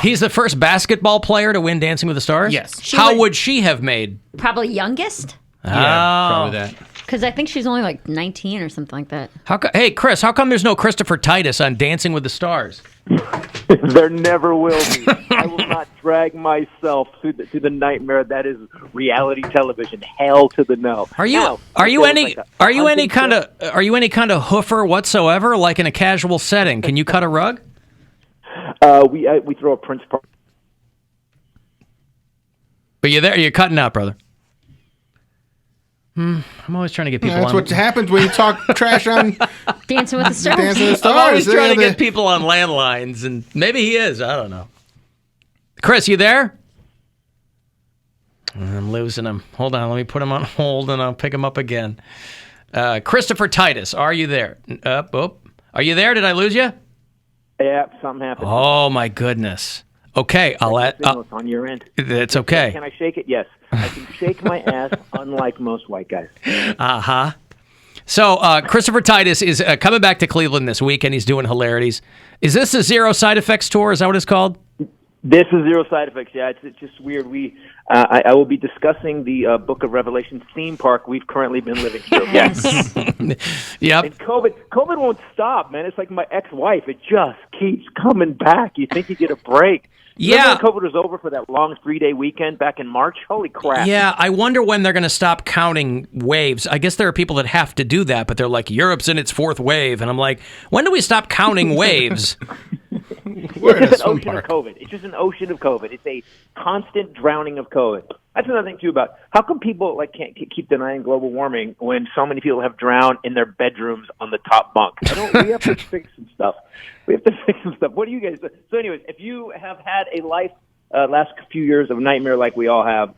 He's the first basketball player to win Dancing with the Stars? Yes. How would she have made? Probably youngest? Yeah, probably that. Because I think she's only like 19 or something like that. Hey, Chris, how come there's no Christopher Titus on Dancing with the Stars? There never will be. I will not drag myself to the nightmare that is reality television. Hell to the no. Are you any kind of hoofer whatsoever? Like in a casual setting, can you cut a rug? We throw a Prince party. But you're cutting out, brother. I'm always trying to get people. That's what happens when you talk trash on Dancing with the Stars. Dancing with the I'm always Stars. trying to get people on landlines, and maybe he is. I don't know. Chris, you there? I'm losing him. Hold on, let me put him on hold, and I'll pick him up again. Christopher Titus, are you there? Are you there? Did I lose you? Yeah, something happened. Oh my goodness. Okay, I'll add. It's on your end. It's okay. Can I shake it? Yes. I can shake my ass, unlike most white guys. Uh-huh. So Christopher Titus is coming back to Cleveland this week, and he's doing Hilarities. Is this a Zero Side Effects tour? Is that what it's called? This is Zero Side Effects. Yeah, it's just weird. I will be discussing the Book of Revelation theme park we've currently been living through. Yes. Yep. And COVID won't stop, man. It's like my ex-wife. It just keeps coming back. You think you get a break. Yeah. Remember when COVID was over for that long 3-day weekend back in March? Holy crap. Yeah, I wonder when they're going to stop counting waves. I guess there are people that have to do that, but they're like, Europe's in its fourth wave. And I'm like, when do we stop counting waves? It's just an ocean of COVID. It's just an ocean of COVID. It's a constant drowning of COVID. That's another thing, too, about how come people can't keep denying global warming when so many people have drowned in their bedrooms on the top bunk? We have to fix some stuff. What do you guys do? So anyways, if you have had a last few years of nightmare like we all have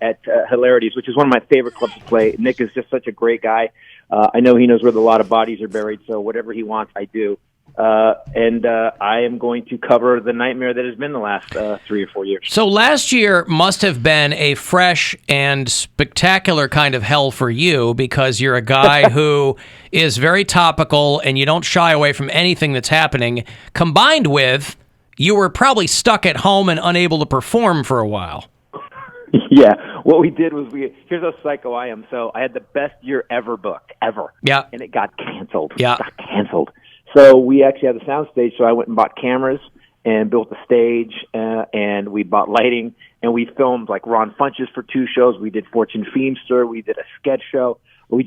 at Hilarities, which is one of my favorite clubs to play, Nick is just such a great guy. I know he knows where a lot of bodies are buried, so whatever he wants, I do. And I am going to cover the nightmare that has been the last 3 or 4 years. So last year must have been a fresh and spectacular kind of hell for you because you're a guy who is very topical and you don't shy away from anything that's happening, combined with you were probably stuck at home and unable to perform for a while. Yeah, what we did was here's how psycho I am. So I had the best year ever booked, ever. Yeah. And it got canceled. Yeah. It got canceled. So we actually had the sound stage, so I went and bought cameras and built the stage, and we bought lighting, and we filmed like Ron Funches for 2 shows. We did Fortune Feimster. We did a sketch show. We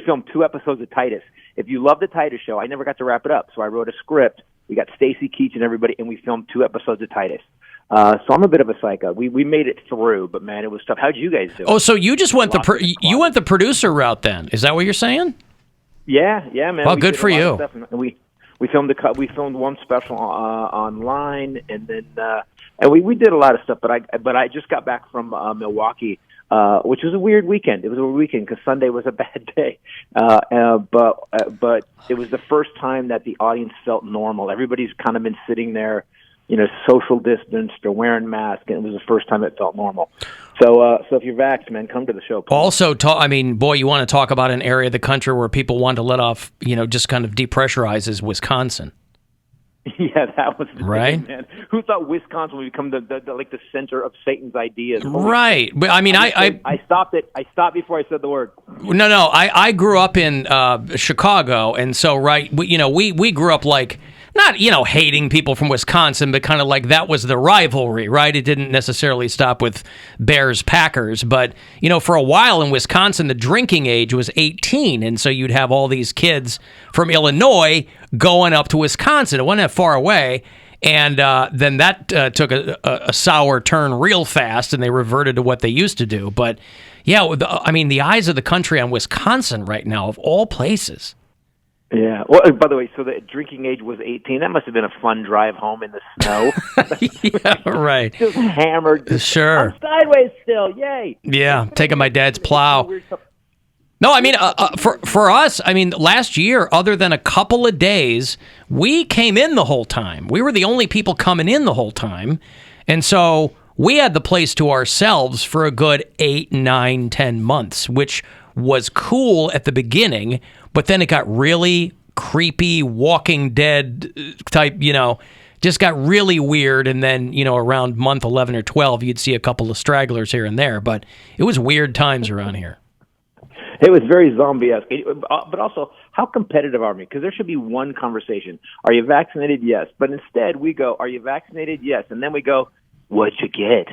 filmed 2 episodes of Titus. If you love the Titus show, I never got to wrap it up, so I wrote a script. We got Stacy Keach and everybody, and we filmed 2 episodes of Titus. So I'm a bit of a psycho. We made it through, but man, it was tough. How'd you guys do? Oh, so you just went you went the producer route then? Is that what you're saying? Yeah, man. Well, good for you. We filmed one special online, and then we did a lot of stuff. But I just got back from Milwaukee, which was a weird weekend. It was a weird weekend because Sunday was a bad day. But it was the first time that the audience felt normal. Everybody's kind of been sitting there, social distanced or wearing masks, and it was the first time it felt normal. So if you're vaxxed, man, come to the show. Please. Also, you want to talk about an area of the country where people want to let off, just kind of depressurize is Wisconsin. Yeah, that was the right, thing, man. Who thought Wisconsin would become the center of Satan's ideas? Right, but I mean, I stopped it. I stopped before I said the word. No, I grew up in Chicago, and so we grew up like. Not, hating people from Wisconsin, but kind of like that was the rivalry, right? It didn't necessarily stop with Bears-Packers, but, for a while in Wisconsin, the drinking age was 18, and so you'd have all these kids from Illinois going up to Wisconsin. It wasn't that far away, and then that took a sour turn real fast, and they reverted to what they used to do. But, yeah, the eyes of the country on Wisconsin right now, of all places. Yeah. Well, by the way, so the drinking age was 18. That must have been a fun drive home in the snow. Yeah, right. Just hammered. Sure. I'm sideways still. Yay. Yeah, taking my dad's plow. No, I mean, for us, last year, other than a couple of days, we came in the whole time. We were the only people coming in the whole time. And so we had the place to ourselves for a good 8, 9, 10 months, which was cool at the beginning, but then it got really creepy, Walking Dead type, just got really weird, and then, around month 11 or 12, you'd see a couple of stragglers here and there, but it was weird times around here. It was very zombie-esque. But also, how competitive are we? Because there should be one conversation. Are you vaccinated? Yes. But instead, we go, are you vaccinated? Yes. And then we go, what'd you get?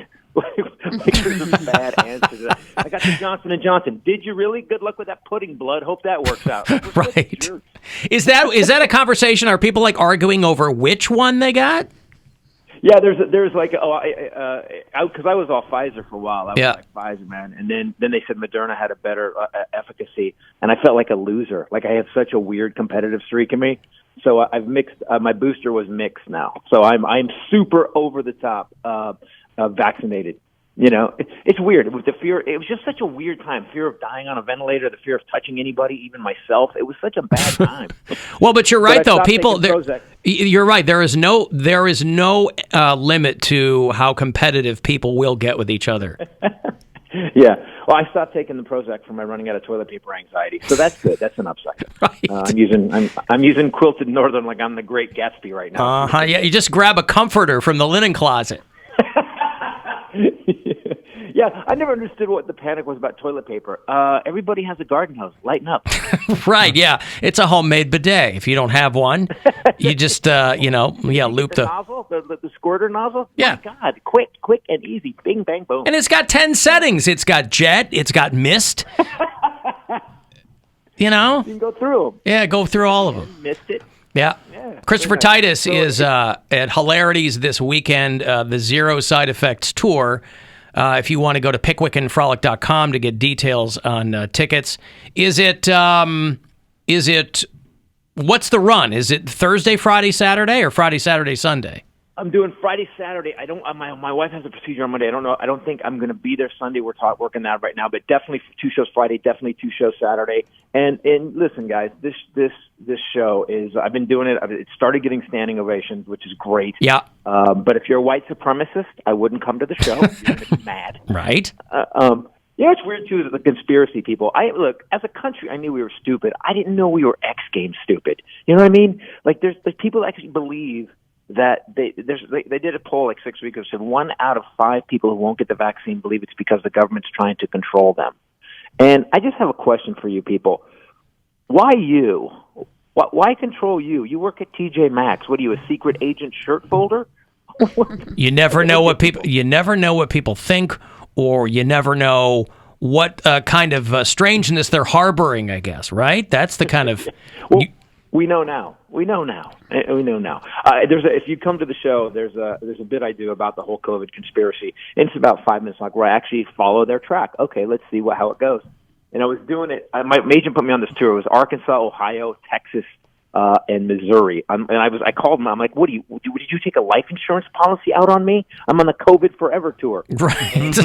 There's a bad answer to that. I got the Johnson & Johnson. Did you really? Good luck with that pudding, blood. Hope that works out. Right. Is that a conversation? Are people arguing over which one they got? Yeah, there's like because I was off Pfizer for a while. I was like Pfizer, man, and then they said Moderna had a better efficacy, and I felt like a loser. Like I have such a weird competitive streak in me. So I've mixed. My booster was mixed now, so I'm super over the top vaccinated. It's weird. With the fear, it was just such a weird time. Fear of dying on a ventilator, the fear of touching anybody, even myself. It was such a bad time. Well, but you're right, though. People, you're right. There is no limit to how competitive people will get with each other. Yeah. Well, I stopped taking the Prozac for my running out of toilet paper anxiety, so that's good. That's an upside. Right. I'm using Quilted Northern like I'm the Great Gatsby right now. Yeah. You just grab a comforter from the linen closet. Yeah, I never understood what the panic was about toilet paper. Everybody has a garden hose. Lighten up. Right, yeah. It's a homemade bidet. If you don't have one, you just, loop the nozzle, the squirter nozzle. Yeah. My God, quick and easy. Bing, bang, boom. And it's got 10 settings. It's got jet. It's got mist. You can go through them. Yeah, go through all of them. Missed it. Yeah. Christopher Titus is at Hilarities this weekend, the Zero Side Effects Tour. If you want to go to pickwickandfrolic.com to get details on tickets. Is it, what's the run? Is it Thursday, Friday, Saturday, or Friday, Saturday, Sunday? I'm doing Friday, Saturday. I don't. My wife has a procedure on Monday. I don't know. I don't think I'm going to be there Sunday. We're working that right now, but definitely 2 shows Friday. Definitely 2 shows Saturday. And listen, guys, this show is. I've been doing it. It started getting standing ovations, which is great. Yeah. But if you're a white supremacist, I wouldn't come to the show. You're going to be mad. Right. It's weird too. The conspiracy people. Look, as a country, I knew we were stupid. I didn't know we were X Games stupid. You know what I mean? Like there's people that actually believe that they did a poll like 6 weeks ago, said 1 out of 5 people who won't get the vaccine believe it's because the government's trying to control them. And I just have a question for you people. Why you? Why control you? You work at TJ Maxx. What are you, a secret agent shirt folder? You never know what people think, or you never know what kind of strangeness they're harboring, I guess, right? That's the kind of... We know now. If you come to the show, there's a bit I do about the whole COVID conspiracy. And it's about 5 minutes long where I actually follow their track. Okay, let's see how it goes. And I was doing it. My agent put me on this tour. It was Arkansas, Ohio, Texas, and Missouri. I called them. I'm like, "What did you take a life insurance policy out on me? I'm on the COVID Forever tour." Right.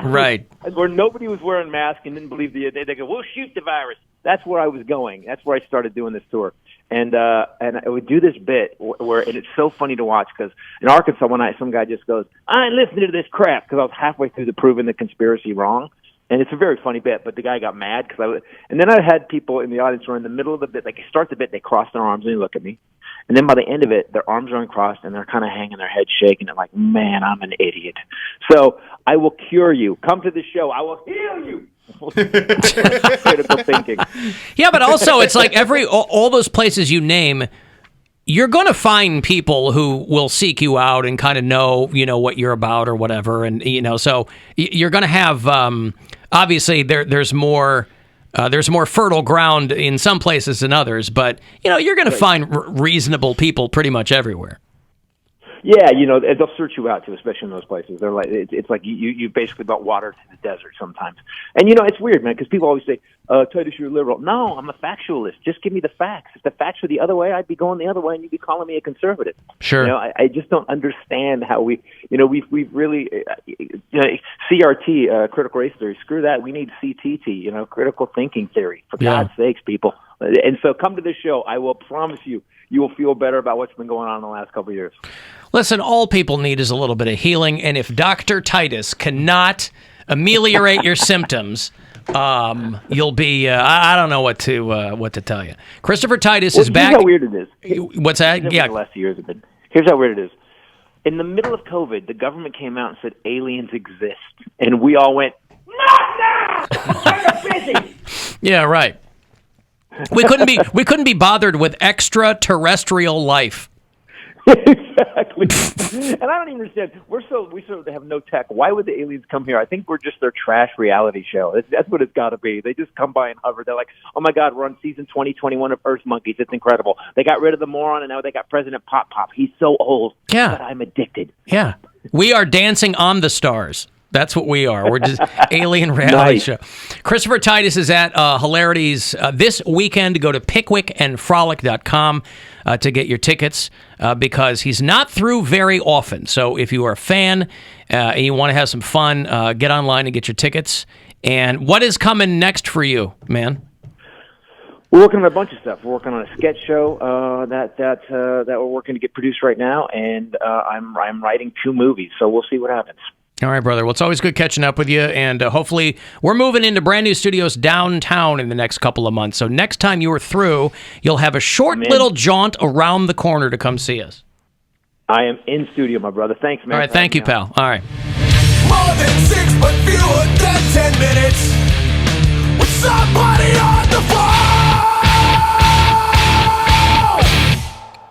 Right. Where nobody was wearing masks and didn't believe they go, "We'll shoot the virus." That's where I was going. That's where I started doing this tour. And I would do this bit and it's so funny to watch because in Arkansas, some guy just goes, "I ain't listening to this crap," because I was halfway through the proving the conspiracy wrong. And it's a very funny bit, but the guy got mad and then I had people in the audience who are in the middle of the bit, like they start the bit, they cross their arms and they look at me. And then by the end of it, their arms are uncrossed and they're kind of hanging their head shaking. They're like, "Man, I'm an idiot." So I will cure you. Come to the show. I will heal you. Critical thinking. Yeah, but also it's like all those places you name, you're going to find people who will seek you out and kind of know what you're about or whatever, and so you're going to have obviously there's more fertile ground in some places than others, but you're going to find reasonable people pretty much everywhere. Yeah, they'll search you out too, especially in those places. They're like, it's like you basically brought water to the desert sometimes. And it's weird, man, because people always say, "Titus, you're a liberal." No, I'm a factualist. Just give me the facts. If the facts were the other way, I'd be going the other way, and you'd be calling me a conservative. Sure. I just don't understand how we've really, CRT, critical race theory. Screw that. We need CTT, critical thinking theory. For God's sakes, people. And so come to this show. I will promise you will feel better about what's been going on in the last couple of years. Listen, all people need is a little bit of healing, and if Dr. Titus cannot ameliorate your symptoms, you'll be. I don't know what to tell you. Christopher Titus is Here's back. how weird it is. What's that? The Yeah. last few years have been. Here's how weird it is. In the middle of COVID, the government came out and said aliens exist, and we all went, "Not now! We're busy." Yeah, right. We couldn't be bothered with extraterrestrial life. Exactly. And I don't even understand. We sort of have no tech. Why would the aliens come here? I think we're just their trash reality show. That's what it's got to be. They just come by and hover. They're like, oh my God, we're on season 2021 of Earth Monkeys. It's incredible. They got rid of the moron, and now they got President Pop Pop. He's so old. Yeah. But I'm addicted. Yeah. We are dancing on the stars. That's what we are. We're just alien reality Nice. show. Christopher Titus is at Hilarities this weekend. Go to pickwickandfrolic.com to get your tickets because he's not through very often. So if you are a fan and you want to have some fun, get online and get your tickets. And what is coming next for you, man? We're working on a bunch of stuff. We're working on a sketch show that we're working to get produced right now, and I'm writing 2 movies. So we'll see what happens. All right, brother. Well, it's always good catching up with you, and hopefully we're moving into brand new studios downtown in the next couple of months. So next time you are through, you'll have a short little jaunt around the corner to come see us. I am in studio, my brother. Thanks, man. All right, thank you, pal. All right. More than 6, but fewer than 10 minutes with somebody on the phone.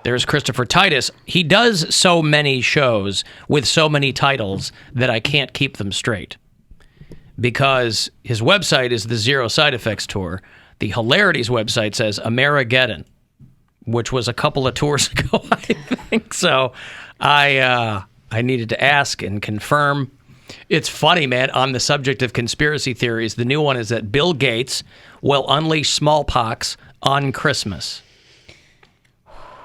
There's Christopher Titus. He does so many shows with so many titles that I can't keep them straight because his website is the Zero Side Effects Tour. The Hilarities website says Amerigeddon, which was a couple of tours ago, I think. So I needed to ask and confirm. It's funny, man, on the subject of conspiracy theories, the new one is that Bill Gates will unleash smallpox on Christmas.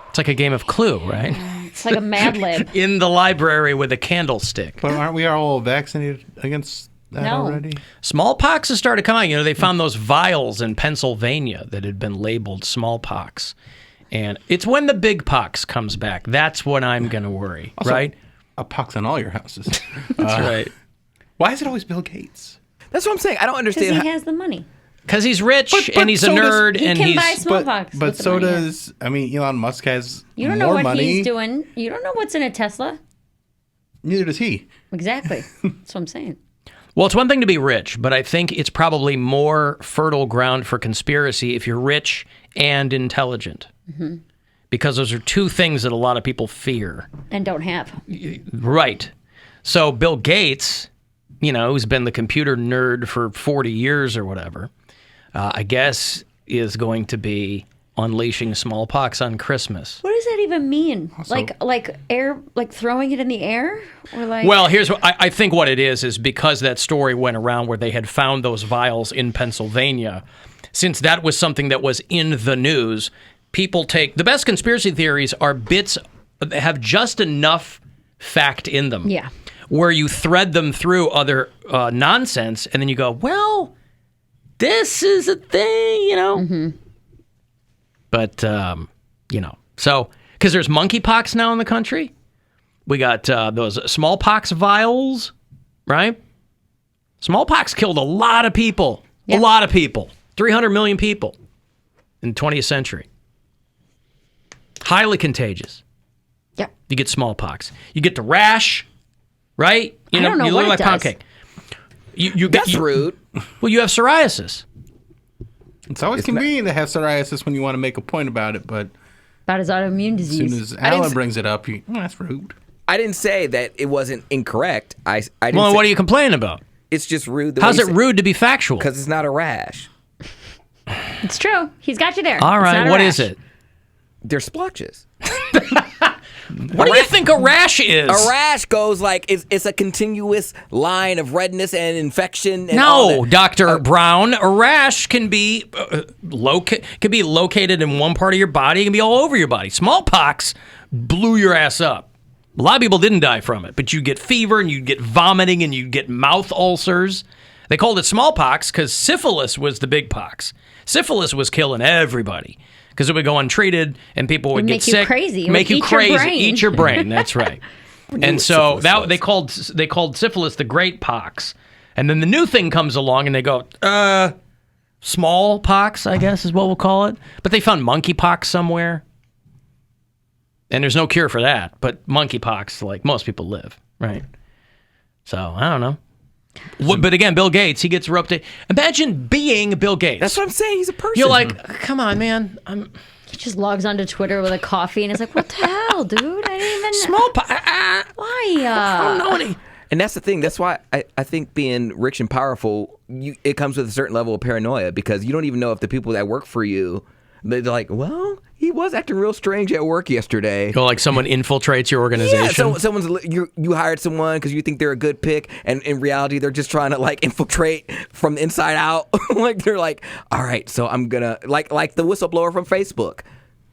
It's like a game of Clue, right? It's like a Mad Lib. In the library with a candlestick. But aren't we all vaccinated against that No. already? Smallpox has started coming out. You know, they found those vials in Pennsylvania that had been labeled smallpox. And it's when the big pox comes back. That's when I'm going to worry, Also, right? A pox on all your houses. That's right. Why is it always Bill Gates? That's what I'm saying. I don't Because understand. he has the money. Because he's rich But and he's a so does- nerd He and can he's... buy smallpox. But with the so money. does, I mean, Elon Musk has You don't more know what money. he's doing. You don't know what's in a Tesla. Neither does he. Exactly. That's what I'm saying. Well, it's one thing to be rich, but I think it's probably more fertile ground for conspiracy if you're rich and intelligent. Mm-hmm. Because those are two things that a lot of people fear. And don't have. Right. So Bill Gates, you know, who's been the computer nerd for 40 years or whatever, I guess is going to be unleashing smallpox on Christmas. What does that even mean? Like air, like throwing it in the air, or like? Well, here's what I think what it is because that story went around where they had found those vials in Pennsylvania. Since that was something that was in the news, people take the best conspiracy theories are bits that have just enough fact in them. Yeah. Where you thread them through other nonsense, and then you go, well, this is a thing, you know. Mm-hmm. But you know, so because there's monkeypox now in the country, we got those smallpox vials, right? Smallpox killed a lot of people, Yep. a lot of people, 300 million people in the 20th century. Highly contagious. Yep. You get smallpox. You get the rash, right? You I don't know you what look it like does. Poundcake. You get That's rude. Well, you have psoriasis. It's always convenient to have psoriasis when you want to make a point about it, but About his autoimmune as disease. soon as didn't Alan s- brings it up, that's rude. I didn't say that it wasn't incorrect. I didn't Well, say, what are you complaining about? It's just rude. How's it rude to be factual? Because it's not a rash. It's true. He's got you there. All It's right, not a what rash. is it? They're splotches. What do you think a rash is? A rash goes like it's a continuous line of redness and infection. And all No, that. Dr. Brown, a rash can be located in one part of your body. It can be all over your body. Smallpox blew your ass up. A lot of people didn't die from it, but you get fever and you get vomiting and you get mouth ulcers. They called it smallpox because syphilis was the big pox. Syphilis was killing everybody because it would go untreated and people would It'd get make you sick. crazy. It Make would you eat your crazy. brain. Eat your brain. That's right. And what so syphilis that was. they called syphilis the great pox And then the new thing comes along, and they go, smallpox, I guess is what we'll call it. But they found monkeypox somewhere. And there's no cure for that. But monkeypox, like most people live, right? So, I don't know. But again, Bill Gates, he gets roped in. Imagine being Bill Gates. That's what I'm saying. He's a person. You're like, come on, man. He just logs onto Twitter with a coffee and it's like, what the hell, dude? I didn't even... Smallpox. Why? I don't know any... And that's the thing. That's why I think being rich and powerful, it comes with a certain level of paranoia because you don't even know if the people that work for you, they're like, well, he was acting real strange at work yesterday. Oh, like someone infiltrates your organization? Yeah, you hired someone because you think they're a good pick, and in reality, they're just trying to like infiltrate from the inside out. Like they're like, all right, so I'm gonna like the whistleblower from Facebook.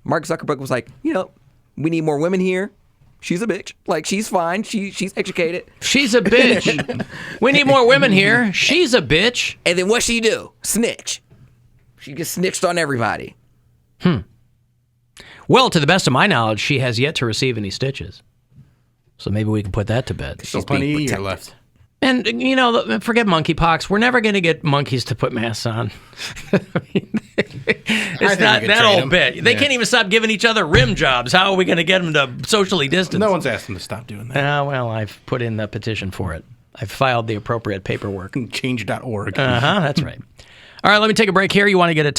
Mark Zuckerberg was like, we need more women here. She's a bitch. Like, she's fine. She's educated. She's a bitch. We need more women here. She's a bitch. And then what she do? Snitch. She gets snitched on everybody. Well, to the best of my knowledge, she has yet to receive any stitches. So maybe we can put that to bed. Still plenty of year left. And, forget monkeypox. We're never going to get monkeys to put masks on. It's not that old bit. They can't even stop giving each other rim jobs. How are we going to get them to socially distance? No one's asked them to stop doing that. Well, I've put in the petition for it. I've filed the appropriate paperwork. Change.org. That's right. All right, let me take a break here. You want to get a